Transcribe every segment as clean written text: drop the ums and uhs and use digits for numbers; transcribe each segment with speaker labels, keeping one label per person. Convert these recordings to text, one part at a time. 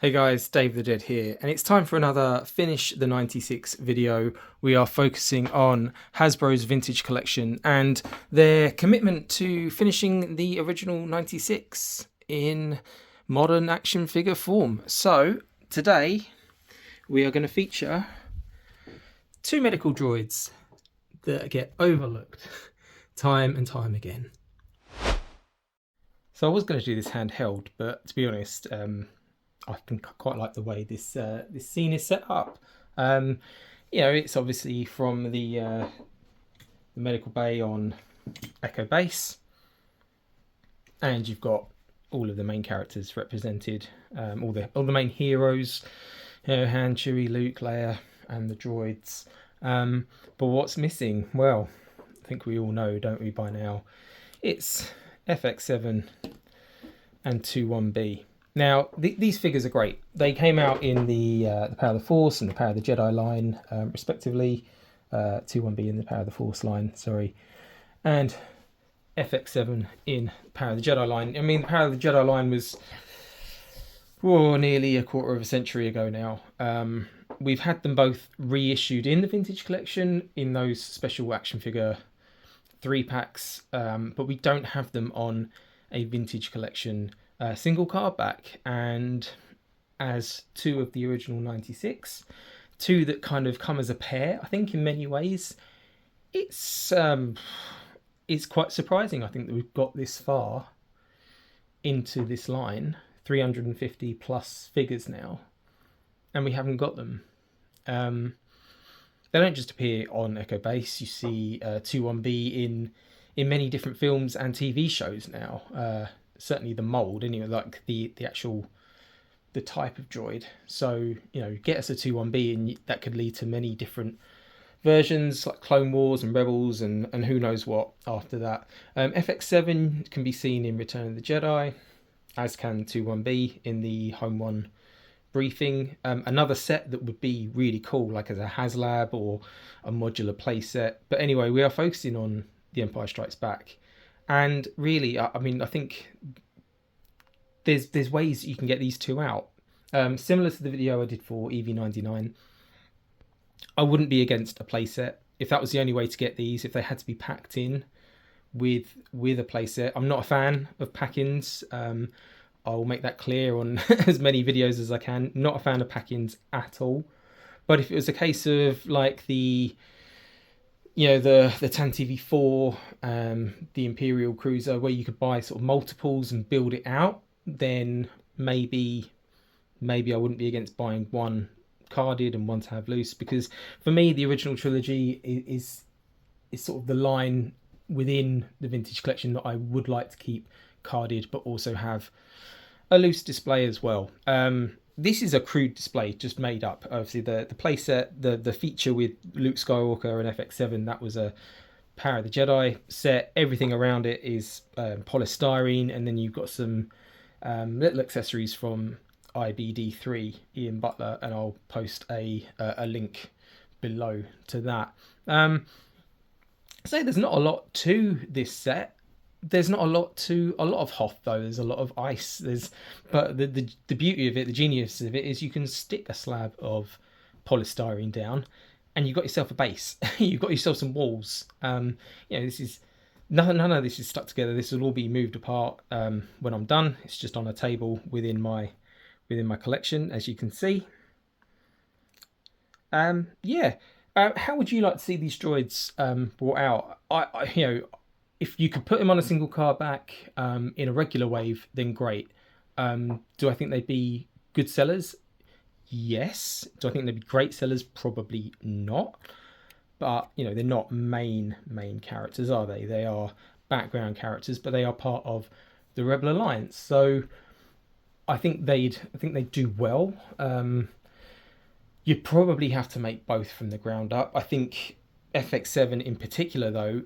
Speaker 1: Hey guys, Dave the Dead here, and it's time for another Finish the 96 video. We are focusing on Hasbro's vintage collection and their commitment to finishing the original 96 in modern action figure form. So today we are going to feature two medical droids that get overlooked time and time again. So I was going to do this handheld, but to be honest, I can quite like the way this this scene is set up. You know, it's obviously from the medical bay on Echo Base, and you've got all of the main characters represented, all the main heroes, you know, Han, Chewie, Luke, Leia, and the droids. But what's missing? Well, I think we all know, don't we, by now? It's FX7 and 21B. Now, these figures are great. They came out in the Power of the Force and the Power of the Jedi line, respectively. 21B in the Power of the Force line, sorry. And FX7 in Power of the Jedi line. I mean, the Power of the Jedi line was nearly a quarter of a century ago now. We've had them both reissued in the vintage collection in those special action figure 3-packs, but we don't have them on a vintage collection single card back. And as two of the original 96, two that kind of come as a pair, I think in many ways it's quite surprising, I think, that we've got this far into this line, 350 plus figures now, and we haven't got them. They don't just appear on Echo Base. You see 21B in many different films and TV shows now. Certainly the mold, anyway, like the actual the type of droid. So, you know, get us a 21B and that could lead to many different versions like Clone Wars and Rebels and who knows what after that. FX7 can be seen in Return of the Jedi, as can 21B in the Home One briefing. Another set that would be really cool, like as a HasLab or a modular playset. But anyway, we are focusing on The Empire Strikes Back. And really, I mean, I think there's ways you can get these two out. Similar to the video I did for EV99, I wouldn't be against a playset. If that was the only way to get these, if they had to be packed in with a playset. I'm not a fan of pack-ins. I'll make that clear on as many videos as I can. Not a fan of pack-ins at all. But if it was a case of like the Tan TV4, the Imperial Cruiser, where you could buy sort of multiples and build it out, then maybe I wouldn't be against buying one carded and one to have loose, because for me the original trilogy is sort of the line within the vintage collection that I would like to keep carded, but also have a loose display as well. This is a crude display, just made up. Obviously, the playset, the feature with Luke Skywalker and FX7, that was a Power of the Jedi set. Everything around it is polystyrene, and then you've got some little accessories from IBD3, Ian Butler, and I'll post a link below to that. So there's not a lot to this set. There's not a lot of Hoth though. There's a lot of ice. But the beauty of it, the genius of it, is you can stick a slab of polystyrene down, and you've got yourself a base. You've got yourself some walls. This is none of this is stuck together. This will all be moved apart when I'm done. It's just on a table within my collection, as you can see. How would you like to see these droids brought out? If you could put them on a single card back in a regular wave, then great. Do I think they'd be good sellers? Yes. Do I think they'd be great sellers? Probably not. But, you know, they're not main characters, are they? They are background characters, but they are part of the Rebel Alliance. So I think they'd do well. You'd probably have to make both from the ground up. I think FX7 in particular, though,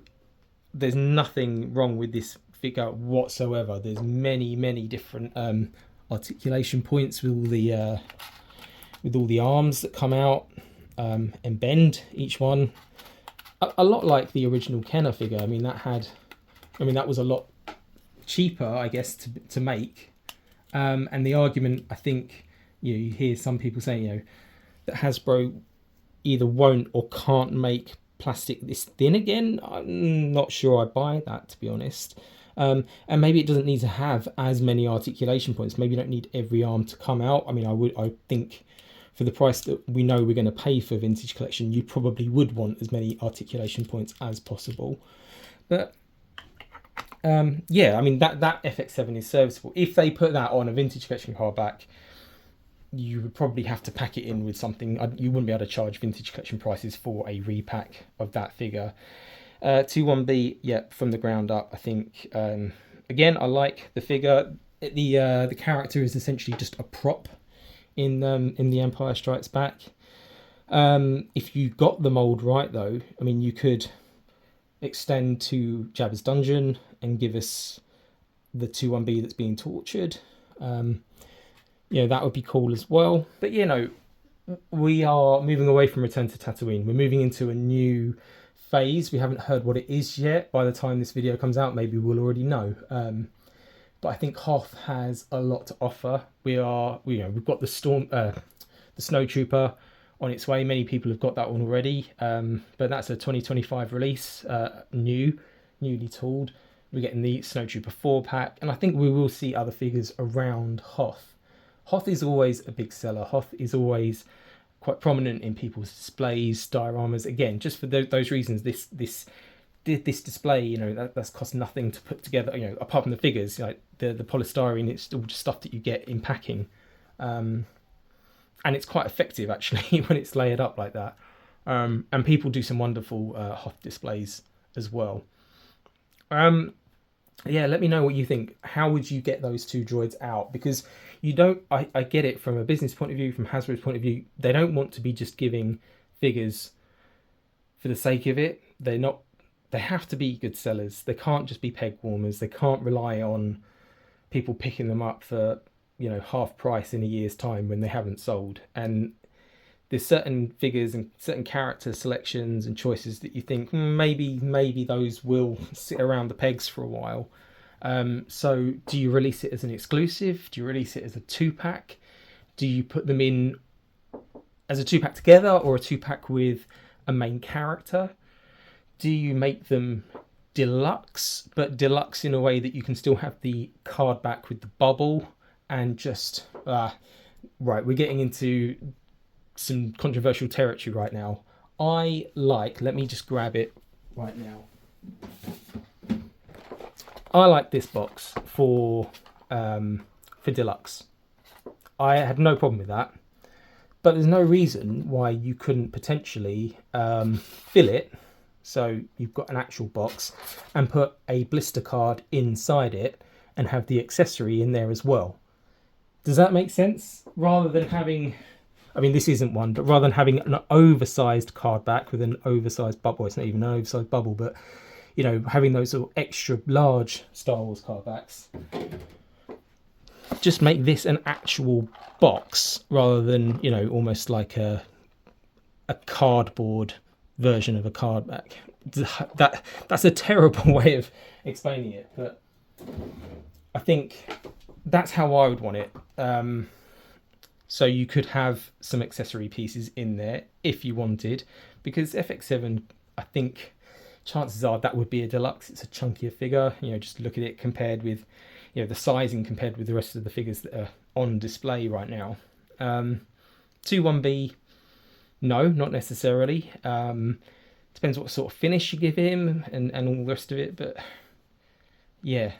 Speaker 1: there's nothing wrong with this figure whatsoever. There's many different articulation points with all the arms that come out and bend each one. A lot like the original Kenner figure. I mean, that was a lot cheaper, I guess, to make. And the argument, I think, you hear some people saying, that Hasbro either won't or can't make plastic this thin again. I'm not sure I buy that, to be honest. And maybe it doesn't need to have as many articulation points. Maybe you don't need every arm to come out. I mean, I think for the price that we know we're going to pay for vintage collection, you probably would want as many articulation points as possible. But yeah, I mean, that FX7 is serviceable. If they put that on a vintage collection hardback, you would probably have to pack it in with something. You wouldn't be able to charge vintage collection prices for a repack of that figure. 21B, yeah, from the ground up, I think. Again, I like the figure. The character is essentially just a prop in The Empire Strikes Back. If you got the mold right, though, I mean, you could extend to Jabba's dungeon and give us the 21B that's being tortured. That would be cool as well. But we are moving away from Return to Tatooine. We're moving into a new phase. We haven't heard what it is yet. By the time this video comes out, maybe we'll already know. But I think Hoth has a lot to offer. We've got the Snowtrooper on its way. Many people have got that one already, but that's a 2025 release, newly tooled. We're getting the Snowtrooper 4-pack, and I think we will see other figures around Hoth. Hoth is always a big seller. Hoth is always quite prominent in people's displays, dioramas. Again, just for those reasons, this display, that's cost nothing to put together. Apart from the figures, like the polystyrene, it's all just stuff that you get in packing, and it's quite effective actually when it's layered up like that. And people do some wonderful Hoth displays as well. Let me know what you think. How would you get those two droids out? Because I get it from a business point of view, from Hasbro's point of view. They don't want to be just giving figures for the sake of it. They have to be good sellers. They can't just be peg warmers. They can't rely on people picking them up for, half price in a year's time when they haven't sold. And there's certain figures and certain character selections and choices that you think maybe those will sit around the pegs for a while. So do you release it as an exclusive? Do you release it as a 2-pack? Do you put them in as a 2-pack together or a 2-pack with a main character? Do you make them deluxe, but deluxe in a way that you can still have the card back with the bubble and just... right, we're getting into some controversial territory right now. Let me just grab it right now. I like this box for deluxe. I had no problem with that, but there's no reason why you couldn't potentially fill it, so you've got an actual box, and put a blister card inside it and have the accessory in there as well. Does that make sense? Rather than having, I mean, this isn't one, but rather than having an oversized card back with an oversized bubble, it's not even an oversized bubble, but having those sort of extra large Star Wars card backs, just make this an actual box rather than, almost like a cardboard version of a card back. That's a terrible way of explaining it, but I think that's how I would want it. So you could have some accessory pieces in there if you wanted, because FX7, I think chances are that would be a deluxe. It's a chunkier figure. Just look at it compared with, the sizing compared with the rest of the figures that are on display right now. 21B, no, not necessarily. Depends what sort of finish you give him and all the rest of it. But yeah,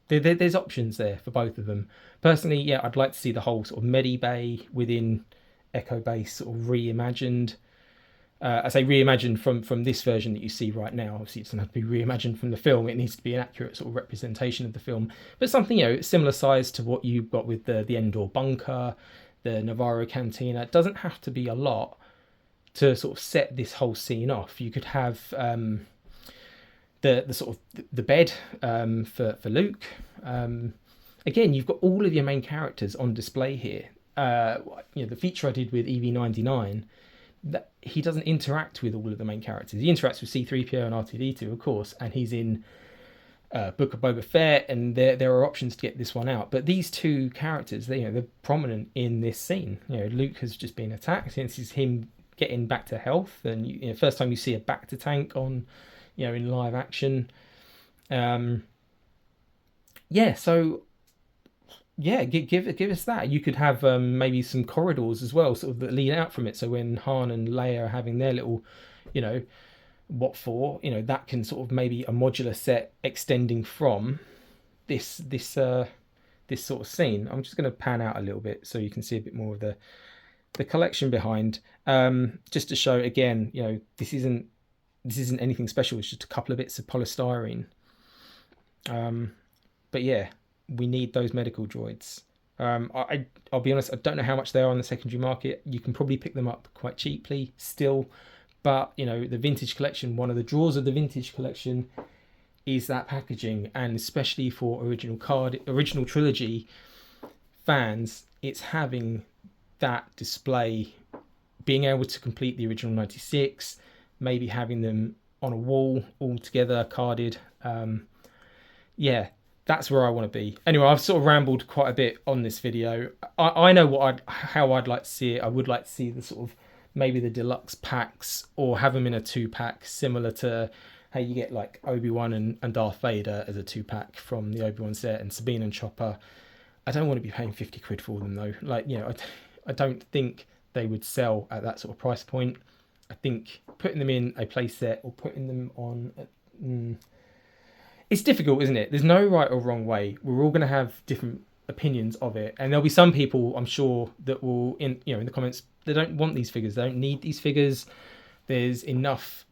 Speaker 1: there's options there for both of them. Personally, yeah, I'd like to see the whole sort of Medi Bay within Echo Base sort of reimagined. I say reimagined from this version that you see right now. Obviously, it doesn't have to be reimagined from the film. It needs to be an accurate sort of representation of the film. But something, similar size to what you've got with the Endor bunker, the Navarro Cantina. It doesn't have to be a lot to sort of set this whole scene off. You could have the sort of the bed for Luke. Again, you've got all of your main characters on display here. The feature I did with EV99, that he doesn't interact with all of the main characters. He interacts with C-3PO and R2-D2, of course, and he's in Book of Boba Fett, and there are options to get this one out. But these two characters, they're prominent in this scene. Luke has just been attacked. This is him getting back to health, and first time you see a Bacta tank on, in live action. So give us that. You could have maybe some corridors as well, sort of that lead out from it. So when Han and Leia are having their little, what for, that can sort of maybe a modular set extending from this sort of scene. I'm just going to pan out a little bit so you can see a bit more of the collection behind, just to show again, this isn't anything special. It's just a couple of bits of polystyrene. But yeah, we need those medical droids. I'll be honest, I don't know how much they are on the secondary market. You can probably pick them up quite cheaply still, but the vintage collection, one of the draws of the vintage collection is that packaging, and especially for original trilogy fans, it's having that display, being able to complete the original 96, maybe having them on a wall all together carded. That's where I want to be. Anyway, I've sort of rambled quite a bit on this video. I know how I'd like to see it. I would like to see the sort of maybe the deluxe packs, or have them in a 2-pack, similar to how you get like Obi-Wan and Darth Vader as a 2-pack from the Obi-Wan set, and Sabine and Chopper. I don't want to be paying 50 quid for them though. I don't think they would sell at that sort of price point. I think putting them in a playset or putting them on... it's difficult, isn't it? There's no right or wrong way. We're all going to have different opinions of it, and there'll be some people, I'm sure, that will in the comments, they don't want these figures, they don't need these figures. There's enough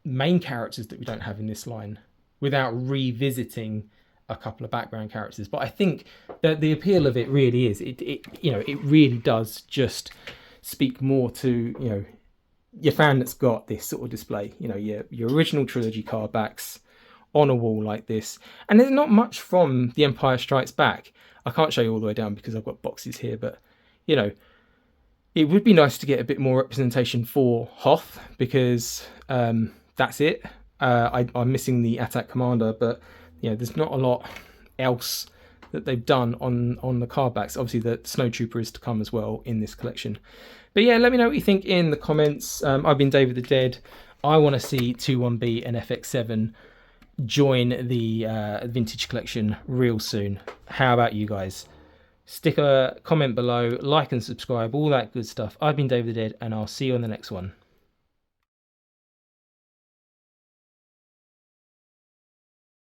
Speaker 1: main characters that we don't have in this line without revisiting a couple of background characters. But I think that the appeal of it really is it really does just speak more to your fan that's got this sort of display, your original trilogy card backs on a wall like this. And there's not much from The Empire Strikes Back. I can't show you all the way down because I've got boxes here, but it would be nice to get a bit more representation for Hoth, because that's it. I'm missing the Attack Commander, but there's not a lot else that they've done on the card backs. Obviously the Snowtrooper is to come as well in this collection. But yeah, let me know what you think in the comments. I've been David the Dead. I want to see 21B and FX7 join the vintage collection real soon. How about you guys? Stick a comment below, like and subscribe, all that good stuff. I've been David the Dead, and I'll see you on the next one.